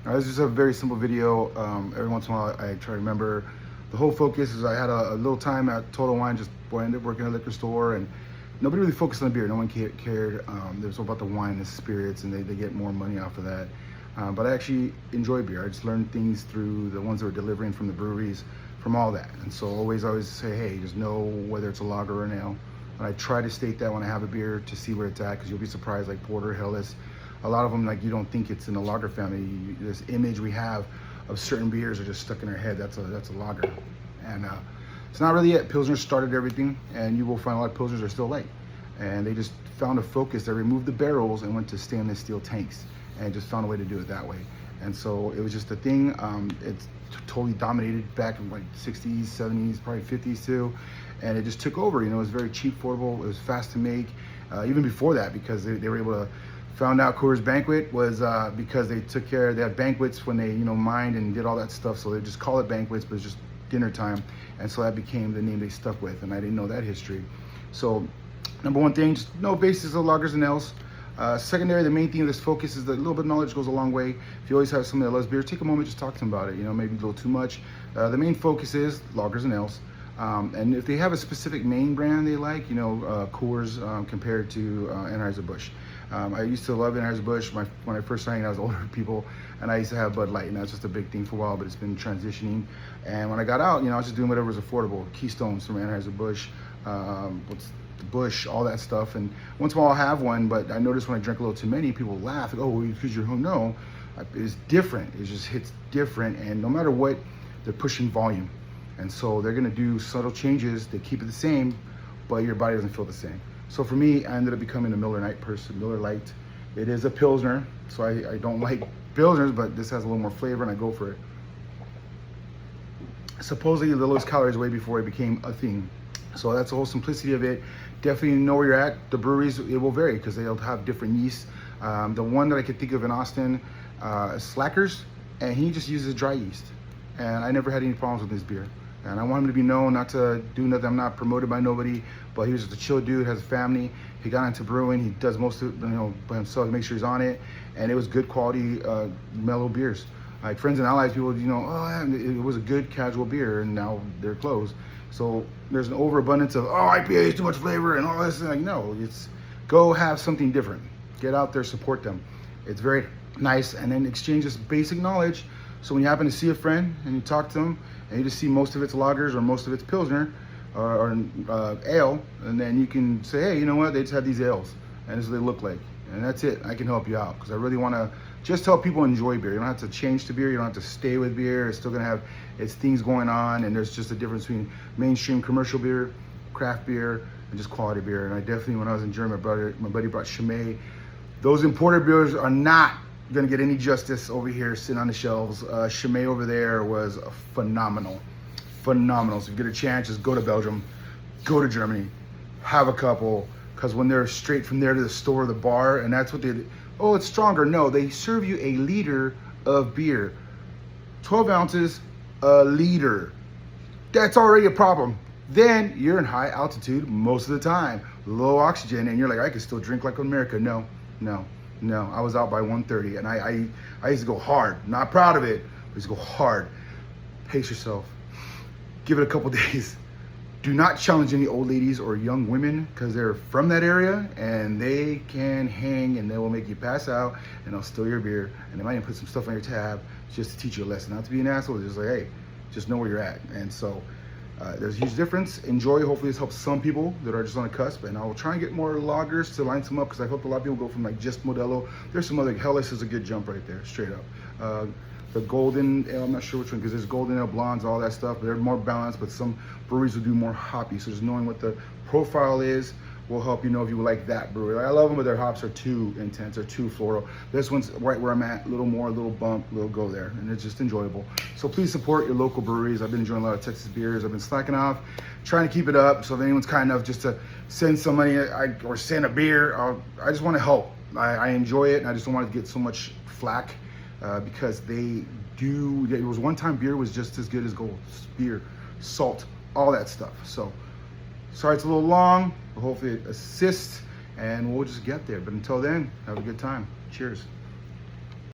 This is just a very simple video. Every once in a while I try to remember. The whole focus is I had a little time at Total Wine, just I ended up working at a liquor store, and nobody really focused on the beer. No one cared. It was all about the wine and the spirits, and they get more money off of that. But I actually enjoy beer. I just learned things through the ones that were delivering from the breweries, from all that. And so always say, hey, just know whether it's a lager or an ale. And I try to state that when I have a beer to see where it's at, because you'll be surprised, like Porter, Helles, a lot of them, like, you don't think it's in the lager family. This image we have of certain beers are just stuck in our head. That's a lager. And it's not really it. Pilsner started everything, and you will find a lot of Pilsners are still light. And they just found a focus. They removed the barrels and went to stainless steel tanks and just found a way to do it that way. And so it was just a thing. It's totally dominated back in like 60s, 70s, probably 50s too. And it just took over. You know, it was very cheap, affordable. It was fast to make. Even before that, because they were able to, found out Coors Banquet was because they took care, they had banquets when they, mined and did all that stuff. So they just call it banquets, but it's just dinner time. And so that became the name they stuck with. And I didn't know that history. So number one thing, just know basics of lagers and ales. Secondary, the main thing of this focus is that a little bit of knowledge goes a long way. If you always have somebody that loves beer, take a moment, just talk to them about it. Maybe a little too much. The main focus is lagers and ales. And if they have a specific main brand they like, Coors compared to Anheuser-Busch. I used to love Anheuser-Busch when I first started. I was older people, and I used to have Bud Light, and that's just a big thing for a while, but it's been transitioning. And when I got out, I was just doing whatever was affordable. Keystones from Anheuser-Busch, what's the Busch, all that stuff. And once in a while I'll have one, but I noticed when I drink a little too many, people laugh, like, oh, because you're home. No, it's different. It just hits different, and no matter what, they're pushing volume. And so they're gonna do subtle changes. They keep it the same, but your body doesn't feel the same. So for me, I ended up becoming a Miller Lite person, Miller Lite. It is a Pilsner, so I don't like Pilsners, but this has a little more flavor and I go for it. Supposedly the lowest calories way before it became a thing. So that's the whole simplicity of it. Definitely know where you're at. The breweries, it will vary because they'll have different yeasts. The one that I could think of in Austin, Slackers, and he just uses dry yeast. And I never had any problems with his beer. And I want him to be known, not to do nothing. I'm not promoted by nobody, but he was just a chill dude, has a family. He got into brewing. He does most of it, by himself. He makes sure he's on it. And it was good quality, mellow beers. Like Friends and Allies, people, it was a good casual beer, and now they're closed. So there's an overabundance of, IPA is too much flavor and all this. And like, no, it's go have something different. Get out there, support them. It's very nice. And then exchange this basic knowledge. So when you happen to see a friend and you talk to them, and you just see most of it's lagers or most of it's Pilsner or ale, and then you can say, hey, you know what? They just had these ales, and this is what they look like. And that's it. I can help you out because I really want to just help people enjoy beer. You don't have to change to beer. You don't have to stay with beer. It's still going to have its things going on, and there's just a difference between mainstream commercial beer, craft beer, and just quality beer. And I definitely, when I was in Germany, my buddy brought Chimay. Those imported beers are not gonna get any justice over here sitting on the shelves. Chimay over there was phenomenal. So if you get a chance, just go to Belgium, go to Germany, have a couple, because when they're straight from there to the store, the bar, and that's what they, oh, it's stronger. No, they serve you a liter of beer. 12 ounces, a liter. That's already a problem. Then you're in high altitude most of the time, low oxygen, and you're like, I could still drink like America. No. I was out by 1:30, and I used to go hard. Not proud of it, but I used to go hard. Pace yourself. Give it a couple days. Do not challenge any old ladies or young women because they're from that area and they can hang and they will make you pass out and they'll steal your beer and they might even put some stuff on your tab just to teach you a lesson. Not to be an asshole, just like, hey, just know where you're at. And so there's a huge difference. Enjoy. Hopefully this helps some people that are just on the cusp, and I will try and get more lagers to line some up because I hope a lot of people go from like just Modelo. There's some other, Helles is a good jump right there, straight up. The golden ale, I'm not sure which one, because there's golden ale, blondes, all that stuff. They're more balanced, but some breweries will do more hoppy. So just knowing what the profile is will help you know if you would like that brewery. Like, I love them, but their hops are too intense or too floral. This one's right where I'm at, a little more, a little bump, a little go there, and it's just enjoyable. So please support your local breweries. I've been enjoying a lot of Texas beers. I've been slacking off, trying to keep it up. So if anyone's kind enough just to send some money or send a beer, I just want to help. I enjoy it, and I just don't want to get so much flack because they do. It was one time beer was just as good as gold. Beer, salt, all that stuff. So sorry it's a little long, but hopefully it assists and we'll just get there. But until then, have a good time. Cheers.